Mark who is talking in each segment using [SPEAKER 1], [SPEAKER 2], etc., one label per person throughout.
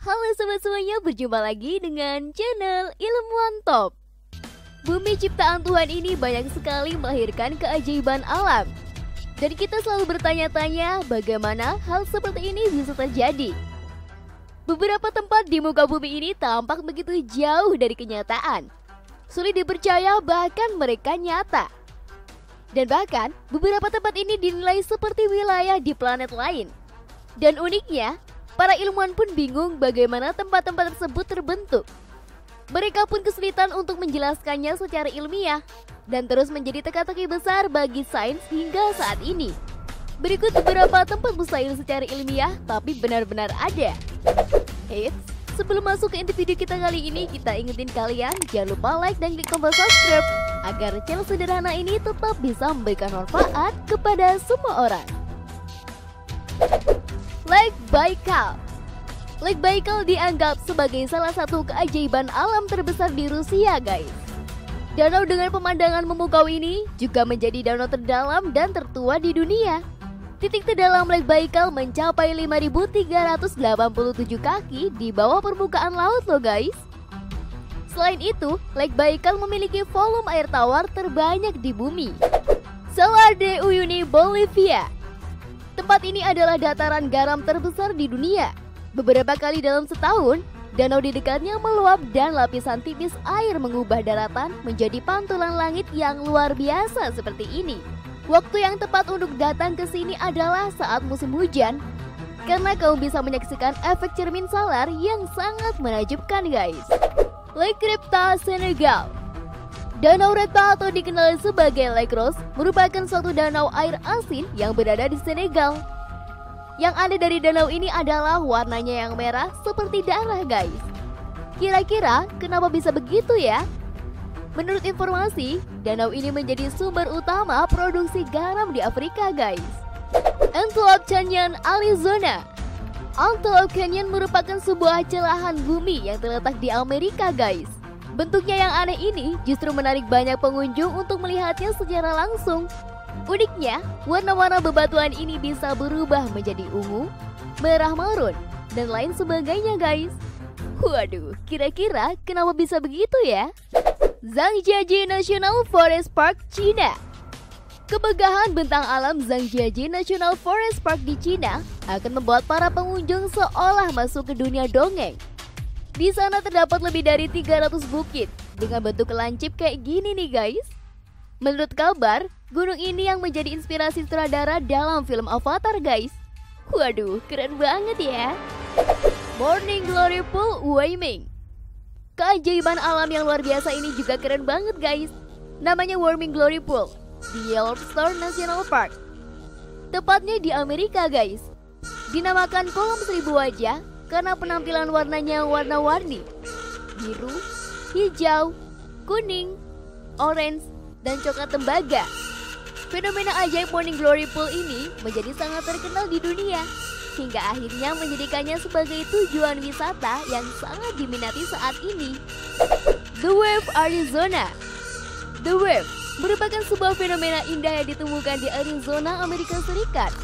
[SPEAKER 1] Halo sobat semuanya, berjumpa lagi dengan channel Ilmuwan Top. Bumi ciptaan Tuhan ini banyak sekali melahirkan keajaiban alam. Dan kita selalu bertanya-tanya bagaimana hal seperti ini bisa terjadi. Beberapa tempat di muka bumi ini tampak begitu jauh dari kenyataan. Sulit dipercaya bahkan mereka nyata. Dan bahkan beberapa tempat ini dinilai seperti wilayah di planet lain. Dan uniknya, para ilmuwan pun bingung bagaimana tempat-tempat tersebut terbentuk. Mereka pun kesulitan untuk menjelaskannya secara ilmiah dan terus menjadi teka-teki besar bagi sains hingga saat ini. Berikut beberapa tempat mustahil secara ilmiah tapi benar-benar ada. Eits, sebelum masuk ke inti video kita kali ini, kita ingetin kalian jangan lupa like dan klik tombol subscribe agar channel sederhana ini tetap bisa memberikan manfaat kepada semua orang. Lake Baikal. Lake Baikal dianggap sebagai salah satu keajaiban alam terbesar di Rusia, guys. Danau dengan pemandangan memukau ini juga menjadi danau terdalam dan tertua di dunia. Titik terdalam Lake Baikal mencapai 5.387 kaki di bawah permukaan laut loh, guys. Selain itu, Lake Baikal memiliki volume air tawar terbanyak di bumi. Salar de Uyuni, Bolivia. Tempat ini adalah dataran garam terbesar di dunia. Beberapa kali dalam setahun, danau di dekatnya meluap dan lapisan tipis air mengubah daratan menjadi pantulan langit yang luar biasa seperti ini. Waktu yang tepat untuk datang ke sini adalah saat musim hujan, karena kamu bisa menyaksikan efek cermin salar yang sangat menakjubkan, guys. Lake Repta, Senegal. Danau Repta atau dikenal sebagai Lake Rose merupakan suatu danau air asin yang berada di Senegal. Yang aneh dari danau ini adalah warnanya yang merah seperti darah, guys. Kira-kira kenapa bisa begitu ya? Menurut informasi, danau ini menjadi sumber utama produksi garam di Afrika, guys. Antelope Canyon, Arizona. Antelope Canyon merupakan sebuah celahan bumi yang terletak di Amerika, guys. Bentuknya yang aneh ini justru menarik banyak pengunjung untuk melihatnya secara langsung. Uniknya, warna-warna bebatuan ini bisa berubah menjadi ungu, merah marun, dan lain sebagainya, guys. Waduh, kira-kira kenapa bisa begitu ya? Zhangjiajie National Forest Park, Cina. Kemegahan bentang alam Zhangjiajie National Forest Park di Cina akan membuat para pengunjung seolah masuk ke dunia dongeng. Di sana terdapat lebih dari 300 bukit dengan bentuk lancip kayak gini nih, guys. Menurut kabar, gunung ini yang menjadi inspirasi sutradara dalam film Avatar, guys. Waduh, keren banget ya. Morning Glory Pool, Wyoming. Keajaiban alam yang luar biasa ini juga keren banget, guys. Namanya Morning Glory Pool di Yellowstone National Park. Tepatnya di Amerika, guys. Dinamakan kolam seribu wajah karena penampilan warnanya warna-warni, biru, hijau, kuning, orange, dan coklat tembaga. Fenomena ajaib Morning Glory Pool ini menjadi sangat terkenal di dunia, hingga akhirnya menjadikannya sebagai tujuan wisata yang sangat diminati saat ini. The Wave, Arizona. The Wave merupakan sebuah fenomena indah yang ditemukan di Arizona, Amerika Serikat.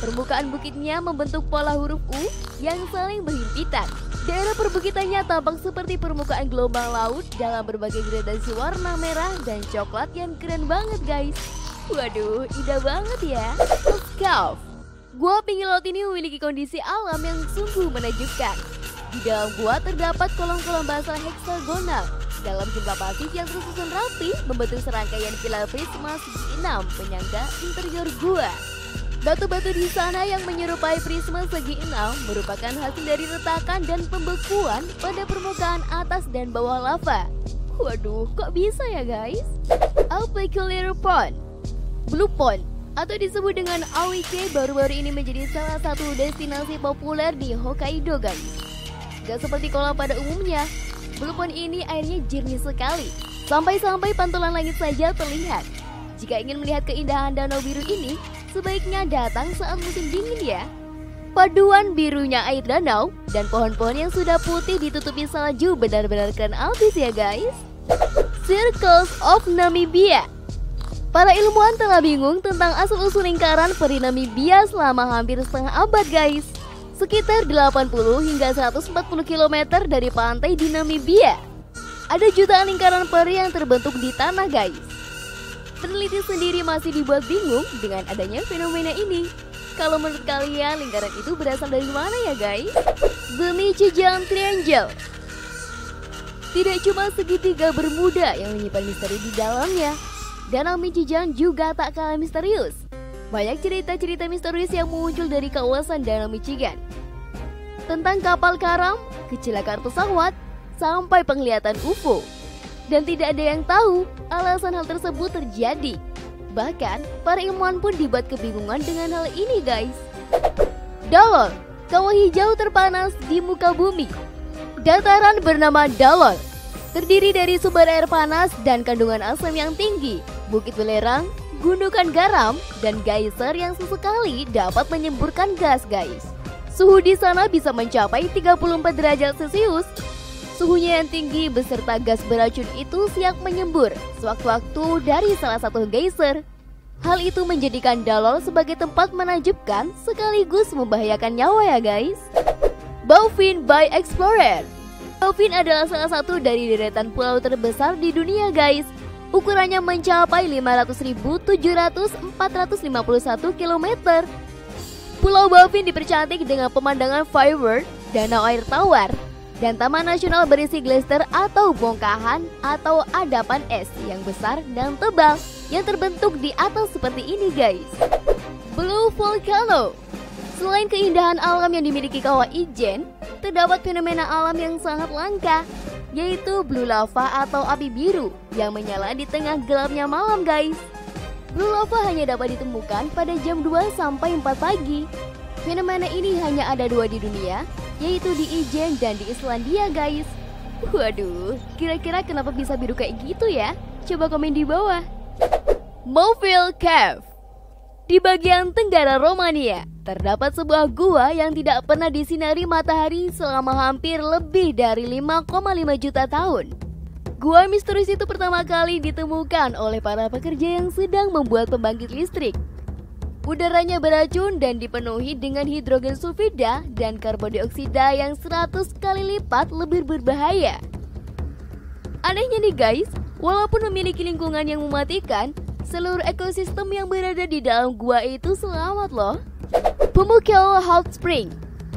[SPEAKER 1] Permukaan bukitnya membentuk pola huruf U yang saling berhimpitan. Daerah perbukitannya tampak seperti permukaan gelombang laut dalam berbagai gradasi warna merah dan coklat yang keren banget, guys. Waduh, indah banget ya. Scav. Gua pinggir laut ini memiliki kondisi alam yang sungguh menakjubkan. Di dalam gua terdapat kolom-kolom basalt heksagonal dalam jumlah pasif yang tersusun rapi membentuk serangkaian pilar prisma segi 6 penyangga interior gua. Batu-batu di sana yang menyerupai prisma segi 6 merupakan hasil dari retakan dan pembekuan pada permukaan atas dan bawah lava. Waduh, kok bisa ya, guys? A Peculiar Pond, Blue Pond, atau disebut dengan Awike, baru-baru ini menjadi salah satu destinasi populer di Hokkaido, guys. Gak seperti kolam pada umumnya, Blue Pond ini airnya jernih sekali, sampai-sampai pantulan langit saja terlihat. Jika ingin melihat keindahan danau biru ini, sebaiknya datang saat musim dingin ya. Paduan birunya air danau dan pohon-pohon yang sudah putih ditutupi salju benar-benar keren abis ya, guys. Circles of Namibia. Para ilmuwan telah bingung tentang asal-usul lingkaran peri Namibia selama hampir setengah abad, guys. Sekitar 80 hingga 140 km dari pantai di Namibia, ada jutaan lingkaran peri yang terbentuk di tanah guys. Peneliti sendiri masih dibuat bingung dengan adanya fenomena ini. Kalau menurut kalian lingkaran itu berasal dari mana ya guys? The Michigan Triangle. Tidak cuma segitiga Bermuda yang menyimpan misteri di dalamnya, Danau Michigan juga tak kalah misterius. Banyak cerita-cerita misterius yang muncul dari kawasan Danau Michigan. Tentang kapal karam, kecelakaan pesawat, sampai penglihatan UFO. Dan tidak ada yang tahu alasan hal tersebut terjadi. Bahkan, para ilmuwan pun dibuat kebingungan dengan hal ini guys. Dalol, kawah hijau terpanas di muka bumi. Dataran bernama Dalol terdiri dari sumber air panas dan kandungan asam yang tinggi, bukit belerang, gundukan garam, dan geyser yang sesekali dapat menyemburkan gas guys. Suhu di sana bisa mencapai 34 derajat Celcius. Suhunya yang tinggi beserta gas beracun itu siap menyembur sewaktu-waktu dari salah satu geyser. Hal itu menjadikan Dalol sebagai tempat menakjubkan sekaligus membahayakan nyawa ya guys. Bauvin Bay Explorer. Bauvin adalah salah satu dari deretan pulau terbesar di dunia guys. Ukurannya mencapai 500.700.451 km. Pulau Bauvin dipercantik dengan pemandangan firework, danau air tawar, dan taman nasional berisi glacier atau bongkahan atau adapan es yang besar dan tebal yang terbentuk di atas seperti ini guys. Blue Volcano. Selain keindahan alam yang dimiliki kawah Ijen, terdapat fenomena alam yang sangat langka, yaitu blue lava atau api biru yang menyala di tengah gelapnya malam guys. Blue lava hanya dapat ditemukan pada jam 2 sampai 4 pagi. Fenomena ini hanya ada 2 di dunia, yaitu di Ijen dan di Islandia guys. Waduh, kira-kira kenapa bisa biru kayak gitu ya? Coba komen di bawah. Moville Cave. Di bagian tenggara Romania, terdapat sebuah gua yang tidak pernah disinari matahari selama hampir lebih dari 5,5 juta tahun. Gua misterius itu pertama kali ditemukan oleh para pekerja yang sedang membuat pembangkit listrik. Udaranya beracun dan dipenuhi dengan hidrogen sulfida dan karbon dioksida yang 100 kali lipat lebih berbahaya. Anehnya nih guys, walaupun memiliki lingkungan yang mematikan, seluruh ekosistem yang berada di dalam gua itu selamat loh. Pamukkale Hot Spring.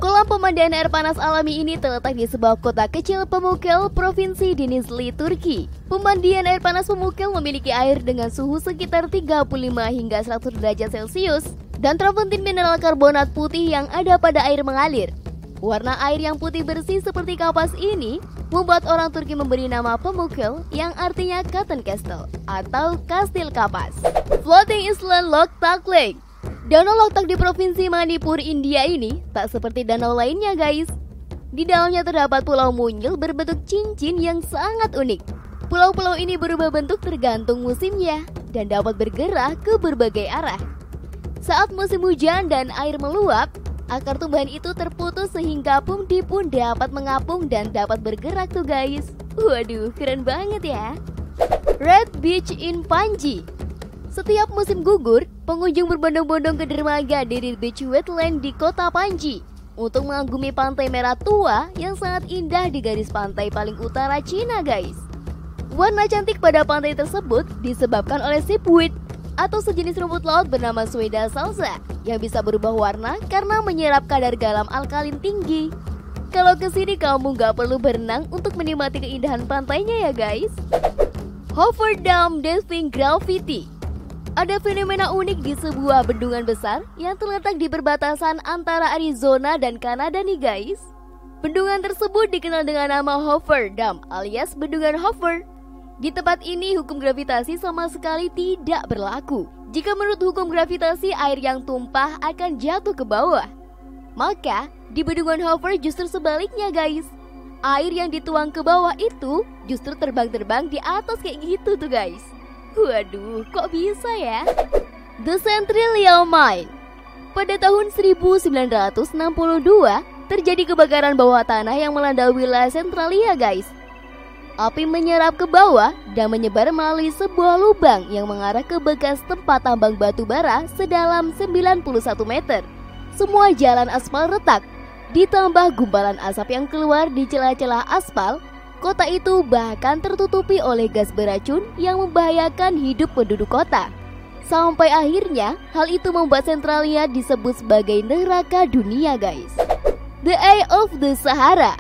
[SPEAKER 1] Kolam pemandian air panas alami ini terletak di sebuah kota kecil Pamukkale, Provinsi Denizli, Turki. Pemandian air panas Pamukkale memiliki air dengan suhu sekitar 35 hingga 100 derajat Celcius dan terpentin mineral karbonat putih yang ada pada air mengalir. Warna air yang putih bersih seperti kapas ini membuat orang Turki memberi nama Pamukkale yang artinya Cotton Castle atau kastil kapas. Floating Island Loktak Lake. Danau Loktak di Provinsi Manipur, India ini tak seperti danau lainnya guys. Di dalamnya terdapat pulau mungil berbentuk cincin yang sangat unik. Pulau-pulau ini berubah bentuk tergantung musimnya dan dapat bergerak ke berbagai arah. Saat musim hujan dan air meluap, akar tumbuhan itu terputus sehingga pundi pun dapat mengapung dan dapat bergerak tuh guys. Waduh, keren banget ya. Red Beach in Panji. Setiap musim gugur, pengunjung berbondong-bondong ke dermaga di Red Beach Wetland di kota Panji untuk mengagumi pantai merah tua yang sangat indah di garis pantai paling utara Cina guys. Warna cantik pada pantai tersebut disebabkan oleh seaweed atau sejenis rumput laut bernama Sueda salsa yang bisa berubah warna karena menyerap kadar garam alkalin tinggi. Kalau kesini kamu nggak perlu berenang untuk menikmati keindahan pantainya ya guys. Hoover Dam Diving Gravity. Ada fenomena unik di sebuah bendungan besar yang terletak di perbatasan antara Arizona dan Kanada nih guys. Bendungan tersebut dikenal dengan nama Hoover Dam alias Bendungan Hoover. Di tempat ini hukum gravitasi sama sekali tidak berlaku. Jika menurut hukum gravitasi air yang tumpah akan jatuh ke bawah. Maka di Bendungan Hoover justru sebaliknya guys. Air yang dituang ke bawah itu justru terbang-terbang di atas kayak gitu tuh guys. Waduh, kok bisa ya? The Centralia Mine. Pada tahun 1962, terjadi kebakaran bawah tanah yang melanda wilayah Centralia guys. Api menyerap ke bawah dan menyebar melalui sebuah lubang yang mengarah ke bekas tempat tambang batu bara sedalam 91 meter. Semua jalan aspal retak, Ditambah gumpalan asap yang keluar di celah-celah aspal, kota itu bahkan tertutupi oleh gas beracun yang membahayakan hidup penduduk kota. Sampai akhirnya, hal itu membuat sentralnya disebut sebagai neraka dunia, guys. The Eye of the Sahara.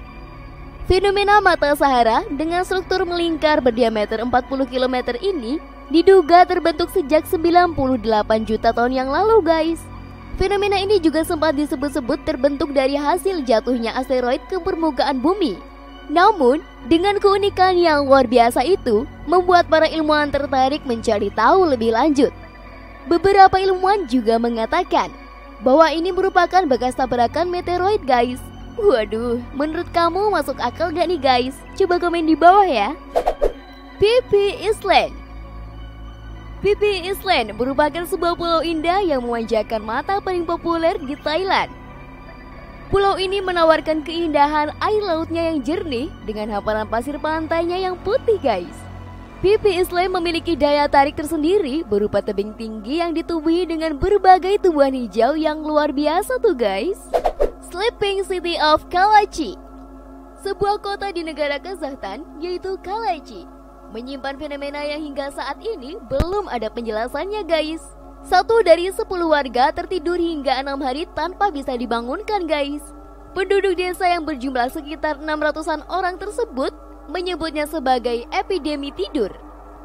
[SPEAKER 1] Fenomena mata Sahara dengan struktur melingkar berdiameter 40 km ini diduga terbentuk sejak 98 juta tahun yang lalu, guys. Fenomena ini juga sempat disebut-sebut terbentuk dari hasil jatuhnya asteroid ke permukaan bumi. Namun, dengan keunikan yang luar biasa itu, membuat para ilmuwan tertarik mencari tahu lebih lanjut. Beberapa ilmuwan juga mengatakan bahwa ini merupakan bekas tabrakan meteoroid, guys. Waduh, menurut kamu masuk akal gak nih, guys? Coba komen di bawah ya. Phi Phi Island. Phi Phi Island merupakan sebuah pulau indah yang memanjakan mata paling populer di Thailand. Pulau ini menawarkan keindahan air lautnya yang jernih dengan hamparan pasir pantainya yang putih, guys. Phi Phi Island memiliki daya tarik tersendiri berupa tebing tinggi yang ditumbuhi dengan berbagai tumbuhan hijau yang luar biasa tuh, guys. Sleeping City of Kalachi. Sebuah kota di negara Kazakhstan yaitu Kalachi menyimpan fenomena yang hingga saat ini belum ada penjelasannya, guys. 1 dari 10 warga tertidur hingga 6 hari tanpa bisa dibangunkan, guys. Penduduk desa yang berjumlah sekitar 600-an orang tersebut menyebutnya sebagai epidemi tidur.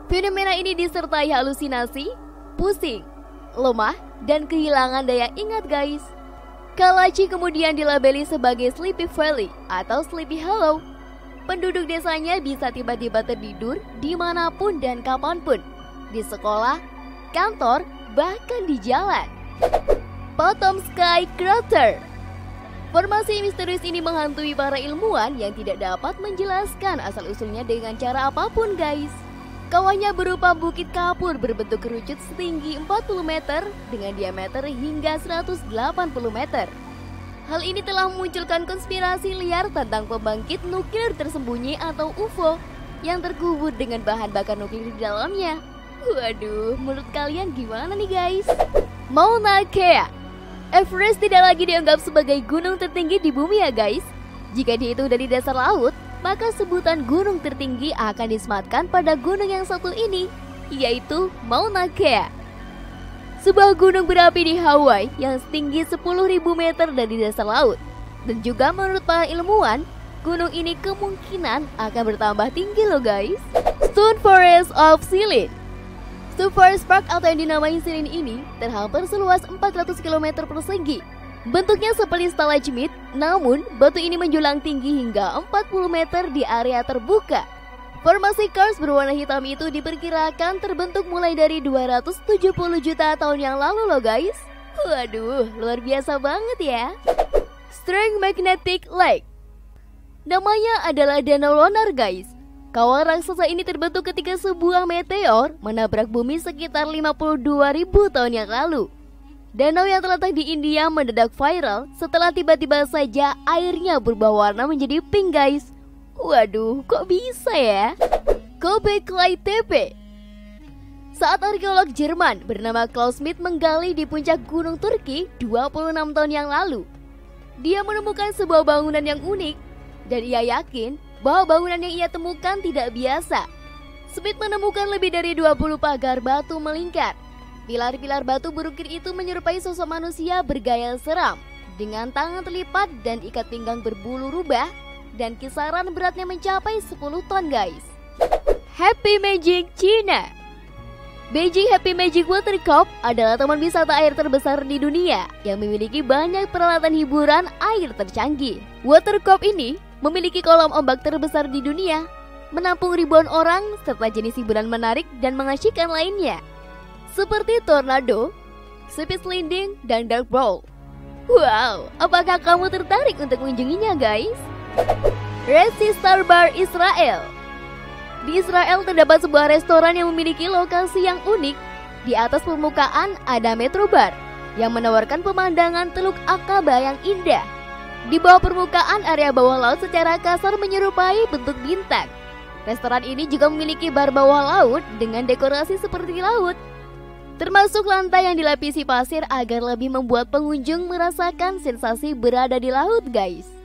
[SPEAKER 1] Fenomena ini disertai halusinasi, pusing, lemah, dan kehilangan daya ingat, guys. Kalachi kemudian dilabeli sebagai Sleepy Valley atau Sleepy Hollow. Penduduk desanya bisa tiba-tiba tertidur dimanapun dan kapanpun, di sekolah, kantor, bahkan di jalan. Bottom Sky Crater. Formasi misterius ini menghantui para ilmuwan yang tidak dapat menjelaskan asal-usulnya dengan cara apapun, guys. Kawahnya berupa bukit kapur berbentuk kerucut setinggi 40 meter dengan diameter hingga 180 meter. Hal ini telah memunculkan konspirasi liar tentang pembangkit nuklir tersembunyi atau UFO yang terkubur dengan bahan bakar nuklir di dalamnya. Waduh, menurut kalian gimana nih, guys? Mauna Kea. Everest tidak lagi dianggap sebagai gunung tertinggi di bumi ya, guys. Jika dihitung dari dasar laut, maka sebutan gunung tertinggi akan disematkan pada gunung yang satu ini, yaitu Mauna Kea. Sebuah gunung berapi di Hawaii yang setinggi 10.000 meter dari dasar laut. Dan juga menurut para ilmuwan, gunung ini kemungkinan akan bertambah tinggi loh, guys. Stone Forest of Silin. Stone Forest Park atau yang dinamai Silin ini terhampar seluas 400 km persegi. Bentuknya seperti stalagmit, namun batu ini menjulang tinggi hingga 40 meter di area terbuka. Formasi kars berwarna hitam itu diperkirakan terbentuk mulai dari 270 juta tahun yang lalu loh, guys. Waduh, luar biasa banget ya. Strong Magnetic Lake. Namanya adalah Danau Lonar, guys. Kawah raksasa ini terbentuk ketika sebuah meteor menabrak bumi sekitar 52.000 tahun yang lalu. Danau yang terletak di India mendadak viral setelah tiba-tiba saja airnya berubah warna menjadi pink, guys. Waduh, kok bisa ya? Göbekli Tepe. Saat arkeolog Jerman bernama Klaus Schmidt menggali di puncak gunung Turki 26 tahun yang lalu, dia menemukan sebuah bangunan yang unik dan ia yakin bahwa bangunan yang ia temukan tidak biasa. Schmidt menemukan lebih dari 20 pagar batu melingkar. Pilar-pilar batu berukir itu menyerupai sosok manusia bergaya seram dengan tangan terlipat dan ikat pinggang berbulu rubah, dan kisaran beratnya mencapai 10 ton, guys. Happy Magic China. Beijing Happy Magic Water Cup adalah taman wisata air terbesar di dunia yang memiliki banyak peralatan hiburan air tercanggih. Water Cup ini memiliki kolam ombak terbesar di dunia, menampung ribuan orang serta jenis hiburan menarik dan mengasyikkan lainnya, seperti tornado, speed sliding, dan dark brawl. Wow, apakah kamu tertarik untuk mengunjunginya, guys? Red Sea Star Bar Israel. Di Israel terdapat sebuah restoran yang memiliki lokasi yang unik. Di atas permukaan ada Metro Bar yang menawarkan pemandangan Teluk Aqaba yang indah. Di bawah permukaan area bawah laut secara kasar menyerupai bentuk bintang. Restoran ini juga memiliki bar bawah laut dengan dekorasi seperti laut. termasuk lantai yang dilapisi pasir agar lebih membuat pengunjung merasakan sensasi berada di laut guys.